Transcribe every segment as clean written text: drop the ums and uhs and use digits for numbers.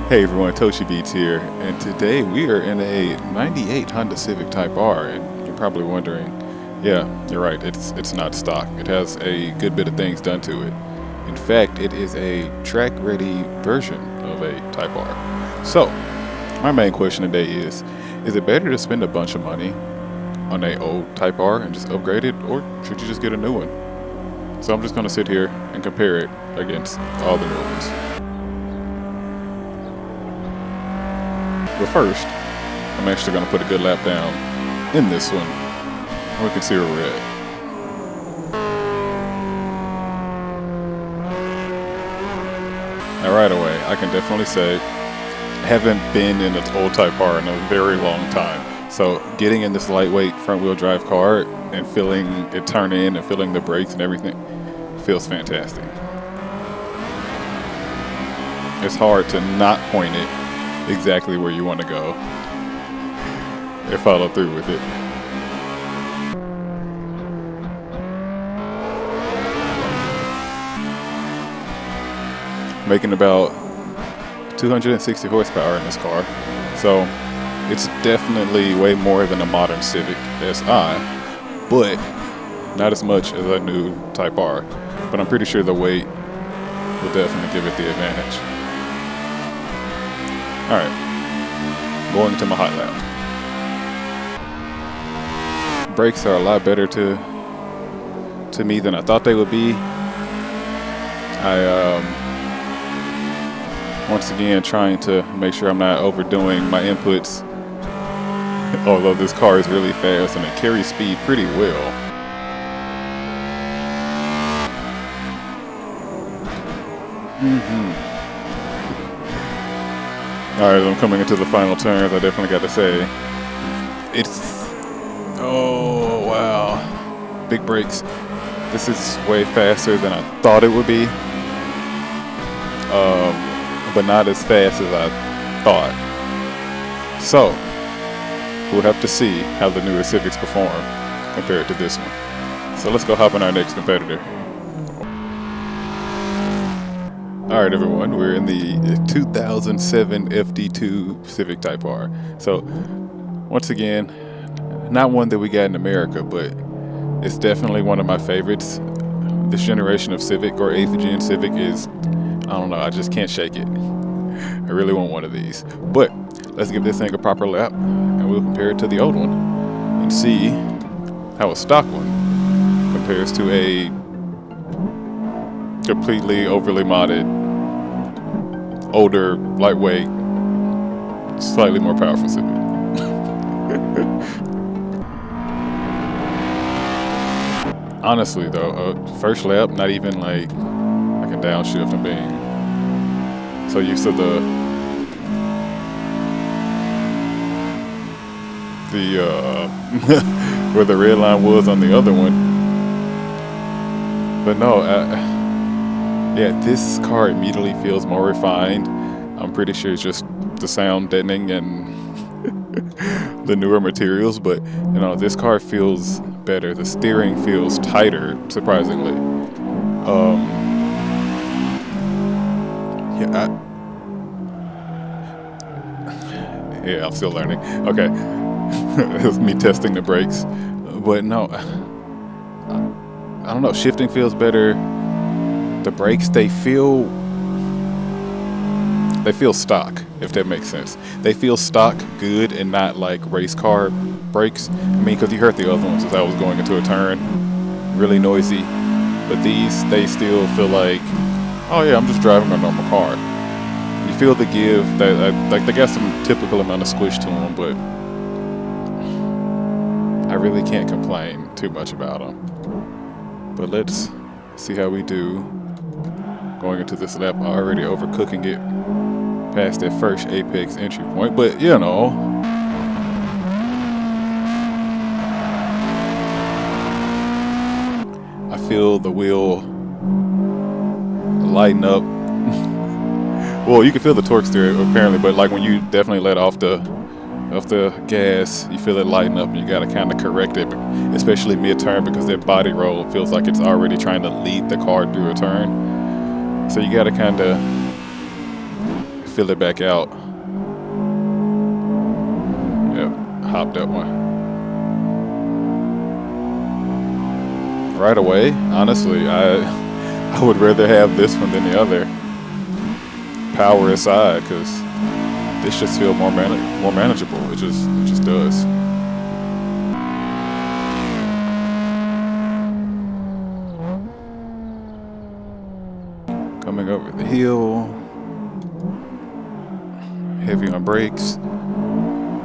Hey everyone, Toshiibeats here, and today we are in a 98 Honda Civic Type R, and you're probably wondering, yeah, you're right, it's not stock. It has a good bit of things done to it. In fact, it is a track-ready version of a Type R. So, my main question today is it better to spend a bunch of money on a old Type R and just upgrade it, or should you just get a new one? So I'm just going to sit here and compare it against all the new ones. But first, I'm actually going to put a good lap down in this one, and we can see where we're at. Now right away, I can definitely say I haven't been in an old Type R in a very long time. So getting in this lightweight front wheel drive car and feeling it turn in and feeling the brakes and everything feels fantastic. It's hard to not point it exactly where you want to go and follow through with it. Making about 260 horsepower in this car, so it's definitely way more than a modern Civic SI, but not as much as a new Type R. But I'm pretty sure the weight will definitely give it the advantage. Alright, going to my hot lap. Brakes are a lot better to me than I thought they would be. Once again, trying to make sure I'm not overdoing my inputs, although this car is really fast and it carries speed pretty well. Alright, as I'm coming into the final turns, I definitely got to say, oh wow, big brakes. This is way faster than I thought it would be, but not as fast as I thought. So, we'll have to see how the newer Civics perform compared to this one. So let's go hop in our next competitor. Alright everyone, we're in the 2007 FD2 Civic Type R. So, once again, not one that we got in America, but it's definitely one of my favorites. This generation of Civic, or 8th gen Civic, is, I don't know, I just can't shake it. I really want one of these. But, let's give this thing a proper lap, and we'll compare it to the old one, and see how a stock one compares to a completely overly modded, older, lightweight, slightly more powerful Civic. Honestly though, first lap, not even like I can downshift and being so used to the where the red line was on the other one. But no, yeah, this car immediately feels more refined. I'm pretty sure it's just the sound deadening and the newer materials, but you know, this car feels better. The steering feels tighter, surprisingly. Yeah, I'm still learning. Okay, it was me testing the brakes, but no, I don't know. Shifting feels better. The brakes, they feel stock, if that makes sense. They feel stock good and not like race car brakes. I mean, because you heard the other ones as I was going into a turn, really noisy. But these, they still feel like, oh yeah, I'm just driving a normal car. You feel the give, like they got some typical amount of squish to them, but I really can't complain too much about them. But let's see how we do. Going into this lap, already overcooking it past that first apex entry point, but you know, I feel the wheel lighten up. Well, you can feel the torque steer apparently, but like when you definitely let off the gas, you feel it lighten up and you gotta kind of correct it, especially mid-turn, because that body roll feels like it's already trying to lead the car through a turn. So you gotta kind of fill it back out. Yep, hop that one. Right away, honestly, I would rather have this one than the other. Power aside, because this just feels more manageable. It just does. Coming over the hill, heavy on brakes,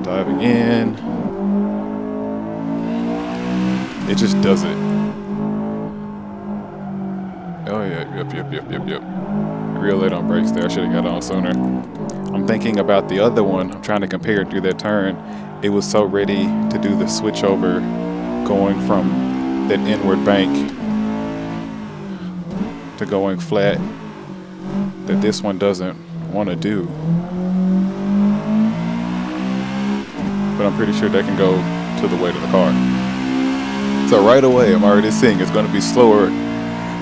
diving in. It just does it. Oh yeah, yep. Real late on brakes there. I should have got on sooner. I'm thinking about the other one. I'm trying to compare it through that turn. It was so ready to do the switch over, going from that inward bank to going flat, that this one doesn't want to do. But I'm pretty sure that can go to the weight of the car. So right away, I'm already seeing it's going to be slower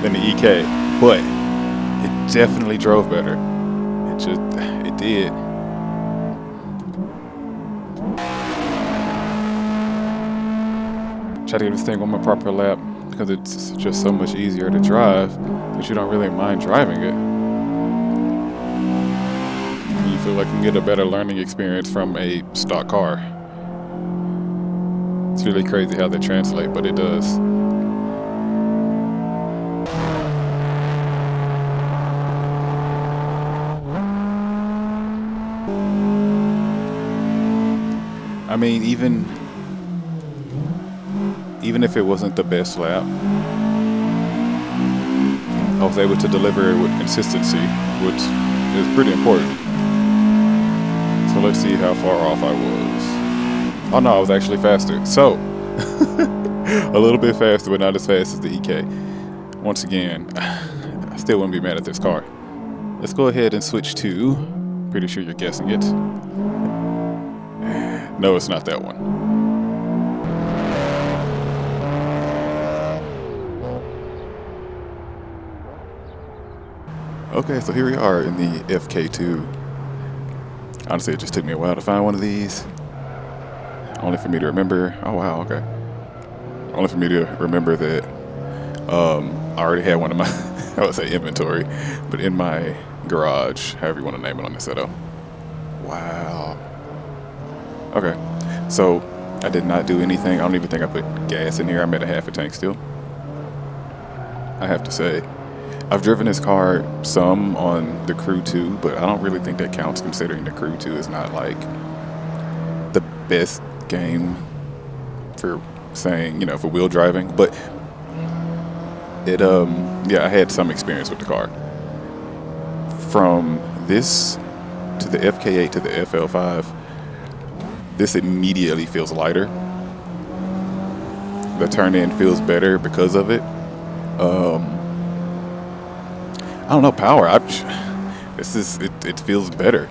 than the EK, but it definitely drove better. It did. Try to get this thing on my proper lap because it's just so much easier to drive that you don't really mind driving it. And you feel like you can get a better learning experience from a stock car. It's really crazy how they translate, but it does. I mean, even if it wasn't the best lap, I was able to deliver it with consistency, which is pretty important. So let's see how far off I was. Oh no, I was actually faster. So, a little bit faster, but not as fast as the EK. Once again, I still wouldn't be mad at this car. Let's go ahead and switch to, pretty sure you're guessing it. No, it's not that one. Okay, so here we are in the FK2. Honestly, it just took me a while to find one of these. Only for me to remember. Oh wow, okay. Only for me to remember that I already had one of my, I would say inventory, but in my garage, however you want to name it on the setup. Wow. Okay, so I did not do anything. I don't even think I put gas in here. I'm at a half a tank still. I have to say, I've driven this car some on the Crew 2, but I don't really think that counts considering the Crew 2 is not like the best game for saying, for wheel driving. But it, yeah, I had some experience with the car. From this to the FK8 to the FL5, this immediately feels lighter. The turn-in feels better because of it. I don't know, power. It feels better.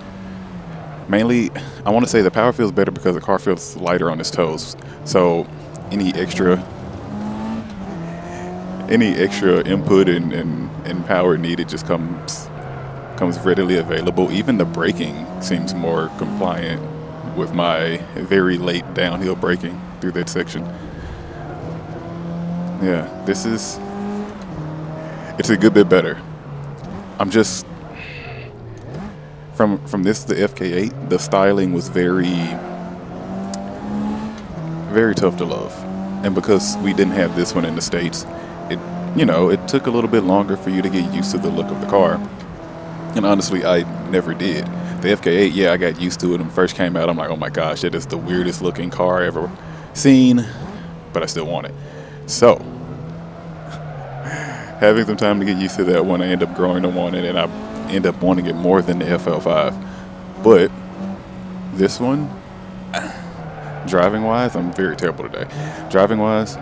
Mainly, I want to say the power feels better because the car feels lighter on its toes. So any extra input and power needed just comes readily available. Even the braking seems more compliant with my very late downhill braking through that section. Yeah, it's a good bit better. I'm just, from this to the FK8, the styling was very, very tough to love. And because we didn't have this one in the States, it took a little bit longer for you to get used to the look of the car. And honestly, I never did. The FK8, yeah, I got used to it when it first came out. I'm like, oh my gosh, that is the weirdest looking car I ever seen, but I still want it. So, having some time to get used to that one, I end up growing to want it, and I end up wanting it more than the FL5. But this one, driving-wise, I'm very terrible today. Driving-wise,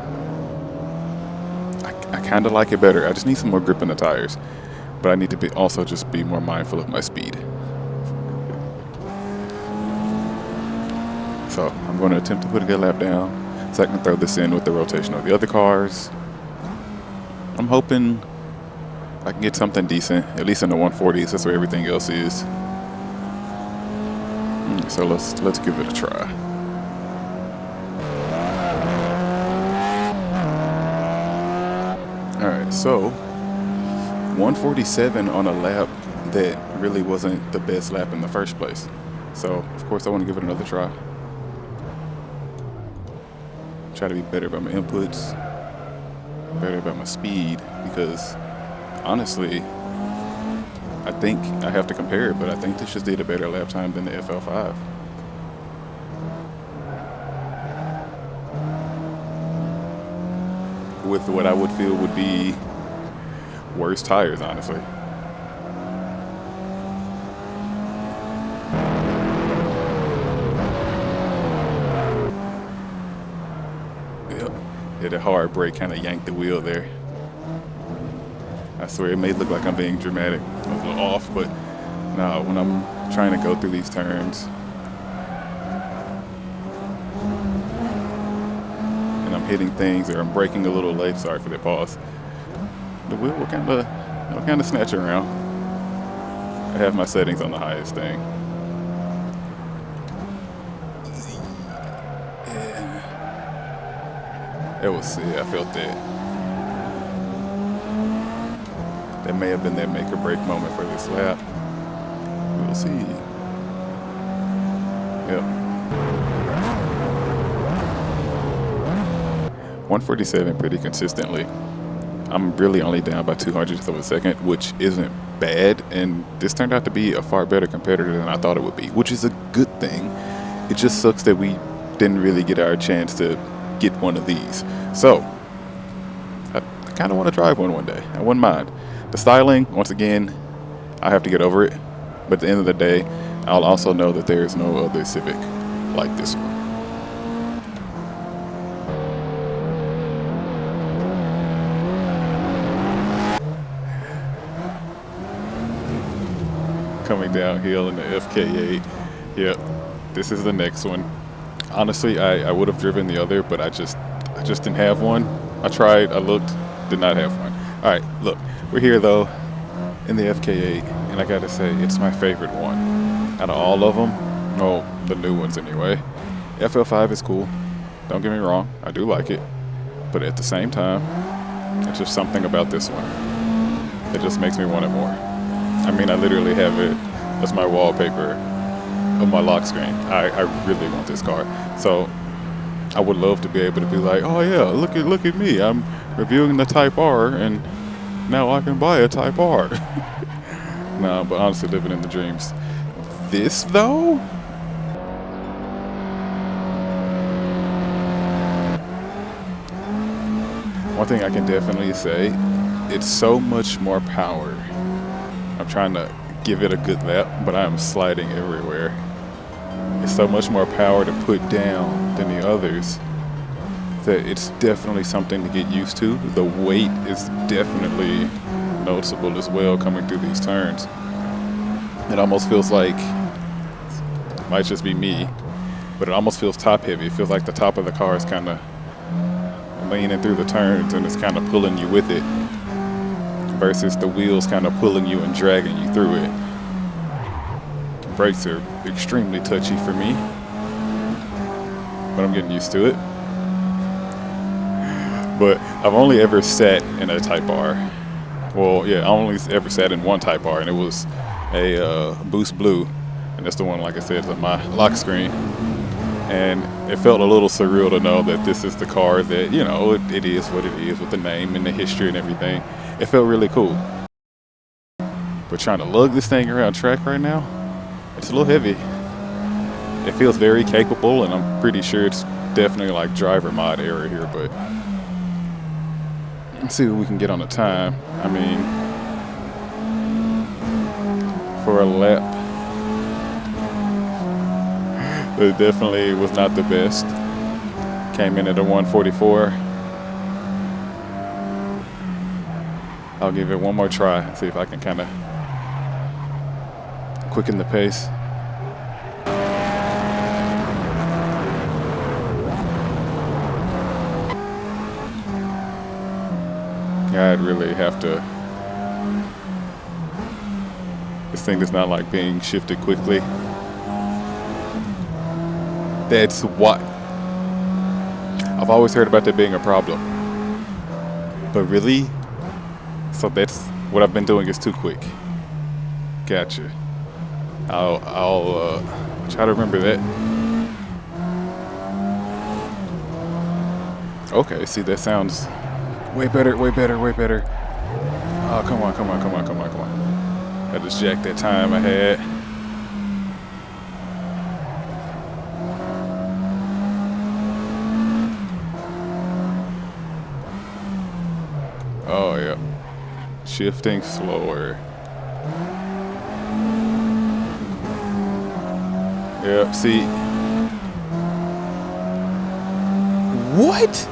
I kind of like it better. I just need some more grip in the tires. But I need to also just be more mindful of my speed. So I'm going to attempt to put a good lap down so I can throw this in with the rotation of the other cars. I'm hoping I can get something decent, at least in the 140s. That's where everything else is. So let's give it a try. All right, so 147 on a lap that really wasn't the best lap in the first place. So of course I want to give it another try. Try to be better about my inputs, better about my speed, because honestly, I think I have to compare it, but I think this just did a better lap time than the FL5. With what I would feel would be worse tires, honestly. Yep. Hit a hard brake, kind of yanked the wheel there. I swear it may look like I'm being dramatic. I was a little off, but no, when I'm trying to go through these turns and I'm hitting things or I'm braking a little late, sorry for the pause, the wheel will kind of snatch around. I have my settings on the highest thing. Yeah. I felt that. That may have been that make or break moment for this lap. We'll see. Yep. 147 pretty consistently. I'm really only down by 200ths of a second, which isn't bad. And this turned out to be a far better competitor than I thought it would be, which is a good thing. It just sucks that we didn't really get our chance to get one of these. So I kind of want to drive one day. I wouldn't mind. The styling, once again, I have to get over it. But at the end of the day, I'll also know that there is no other Civic like this one. Coming downhill in the FK8. Yep, this is the next one. Honestly, I would have driven the other, but I just didn't have one. I tried, I looked, did not have one. All right, look, we're here though in the FK8, and I gotta say, it's my favorite one out of all of them. Oh, the new ones anyway. FL5 is cool. Don't get me wrong, I do like it, but at the same time, it's just something about this one. It just makes me want it more. I mean, I literally have it as my wallpaper of my lock screen. I really want this car. So I would love to be able to be like, oh yeah, look at me. I'm reviewing the Type R and now I can buy a Type R. Nah, but honestly, living in the dreams. This though? One thing I can definitely say, it's so much more power. I'm trying to give it a good lap, but I am sliding everywhere. It's so much more power to put down than the others that it's definitely something to get used to. The weight is definitely noticeable as well coming through these turns. It almost feels like, it might just be me, but it almost feels top heavy. It feels like the top of the car is kind of leaning through the turns and it's kind of pulling you with it, versus the wheels kind of pulling you and dragging you through it. The brakes are extremely touchy for me, but I'm getting used to it. But I've only ever sat in a Type R. Well, yeah, I only ever sat in one Type R, and it was a Boost Blue, and that's the one, like I said, is on my lock screen. And it felt a little surreal to know that this is the car that, you know, it is what it is with the name and the history and everything. It felt really cool. But trying to lug this thing around track right now, it's a little heavy. It feels very capable, and I'm pretty sure it's definitely like driver mod error here, but let's see what we can get on the time. I mean, for a lap, it definitely was not the best. Came in at a 144. I'll give it one more try and see if I can kind of quicken the pace. Yeah, I'd really have to. This thing does not like being shifted quickly. That's what I've always heard about that being a problem. But really? So that's what I've been doing is too quick. Gotcha. I'll try to remember that. Okay, see that sounds way better, way better, way better. Oh, come on, come on, come on, come on, come on. I just jacked that time I had. Oh, yeah. Shifting slower. Yep, see. What?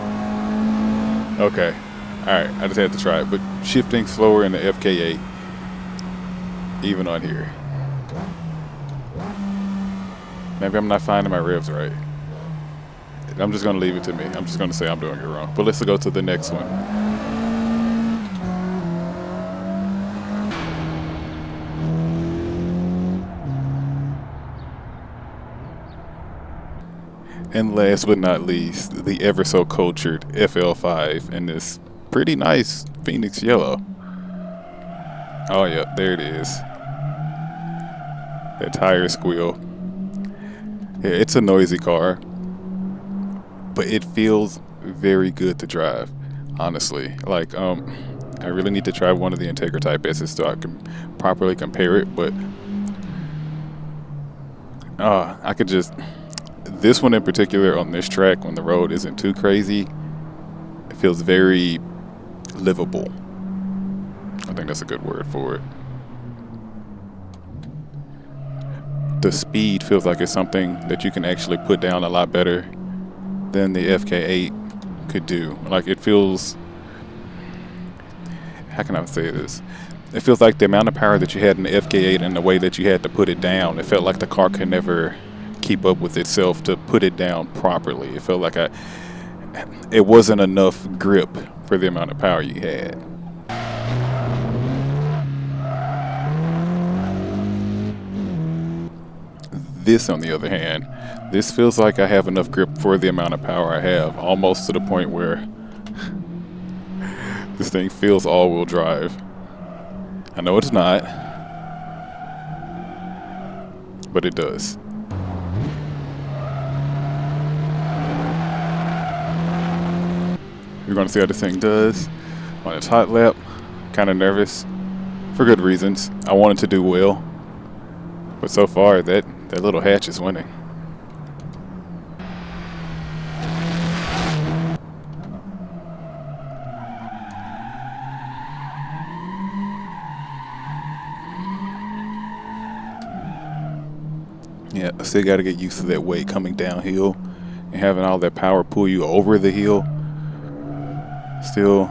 Okay. Alright, I just had to try it. But shifting slower in the FK8. Even on here. Maybe I'm not finding my revs right. I'm just going to leave it to me. I'm just going to say I'm doing it wrong. But let's go to the next one. And last but not least, the ever so cultured FL5 in this pretty nice Phoenix yellow. Oh yeah, there it is. That tire squeal. Yeah, it's a noisy car, but it feels very good to drive, honestly. Like, I really need to try one of the Integra Type S's so I can properly compare it, but I could just... This one in particular on this track, when the road isn't too crazy, it feels very livable. I think that's a good word for it. The speed feels like it's something that you can actually put down a lot better than the FK8 could do. Like, it feels... How can I say this? It feels like the amount of power that you had in the FK8 and the way that you had to put it down, it felt like the car could never keep up with itself to put it down properly. It felt like it wasn't enough grip for the amount of power you had. This, on the other hand, this feels like I have enough grip for the amount of power I have, almost to the point where this thing feels all-wheel drive. I know it's not, but it does. We're going to see how this thing does on its hot lap. Kind of nervous for good reasons. I wanted to do well, but so far that little hatch is winning. Yeah, I still got to get used to that weight coming downhill and having all that power pull you over the hill. Still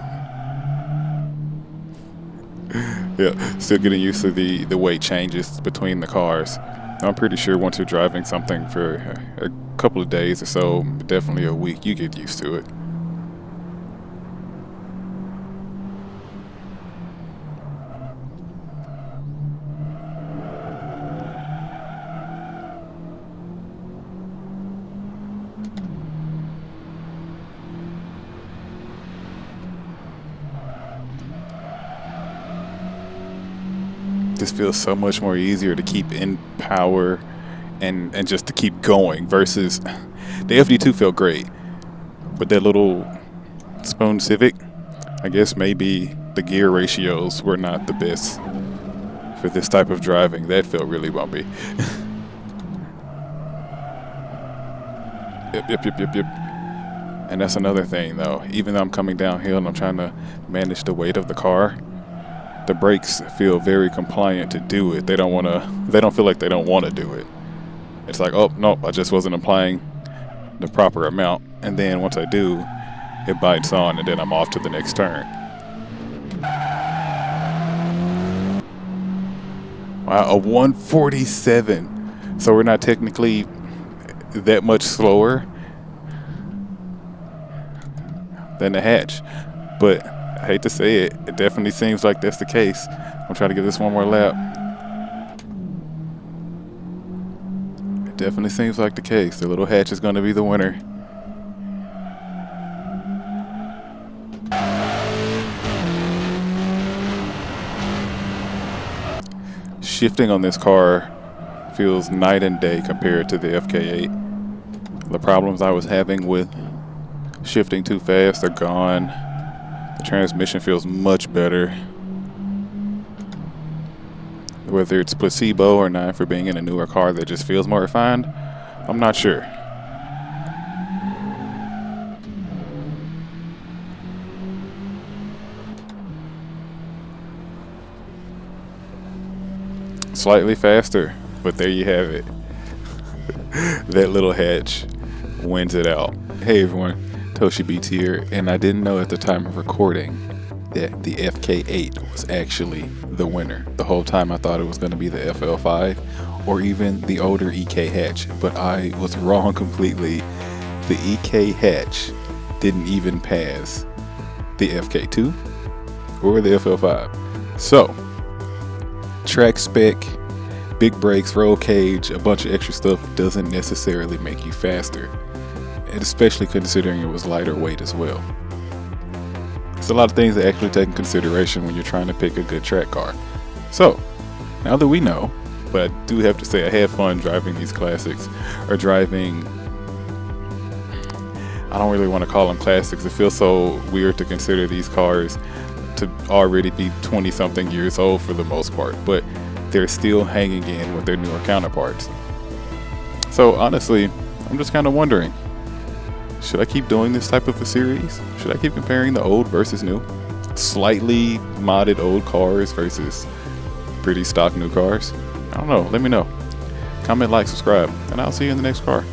getting used to the weight changes between the cars. I'm pretty sure once you're driving something for a couple of days or so, definitely a week, you get used to it. This feels so much more easier to keep in power and just to keep going versus the FD2 felt great, but that little Spoon Civic, I guess maybe the gear ratios were not the best for this type of driving. That felt really bumpy. Yep. And that's another thing though. Even though I'm coming downhill and I'm trying to manage the weight of the car, the brakes feel very compliant to do it. They don't feel like they don't want to do it. It's like, oh, nope, I just wasn't applying the proper amount. And then once I do, it bites on and then I'm off to the next turn. Wow, a 147. So we're not technically that much slower than the hatch. But I hate to say it, it definitely seems like that's the case. I'm trying to get this one more lap. It Definitely seems like the case. The little hatch is going to be the winner. Shifting on this car feels night and day compared to the FK8. The problems I was having with shifting too fast are gone. The transmission feels much better. Whether it's placebo or not for being in a newer car that just feels more refined, I'm not sure. Slightly faster, but there you have it. That little hatch wins it out. Hey everyone, Toshiibeats here, and I didn't know at the time of recording that the FK8 was actually the winner. The whole time I thought it was going to be the FL5 or even the older EK hatch, but I was wrong completely. The EK hatch didn't even pass the FK2 or the FL5. So, track spec, big brakes, roll cage, a bunch of extra stuff doesn't necessarily make you faster, and especially considering it was lighter weight as well. It's a lot of things that actually take in consideration when you're trying to pick a good track car. So, now that we know, but I do have to say I had fun driving these classics, or driving, I don't really want to call them classics. It feels so weird to consider these cars to already be 20 something years old for the most part, but they're still hanging in with their newer counterparts. So honestly, I'm just kind of wondering, should I keep doing this type of a series? Should I keep comparing the old versus new? Slightly modded old cars versus pretty stock new cars? I don't know, let me know. Comment, like, subscribe, and I'll see you in the next car.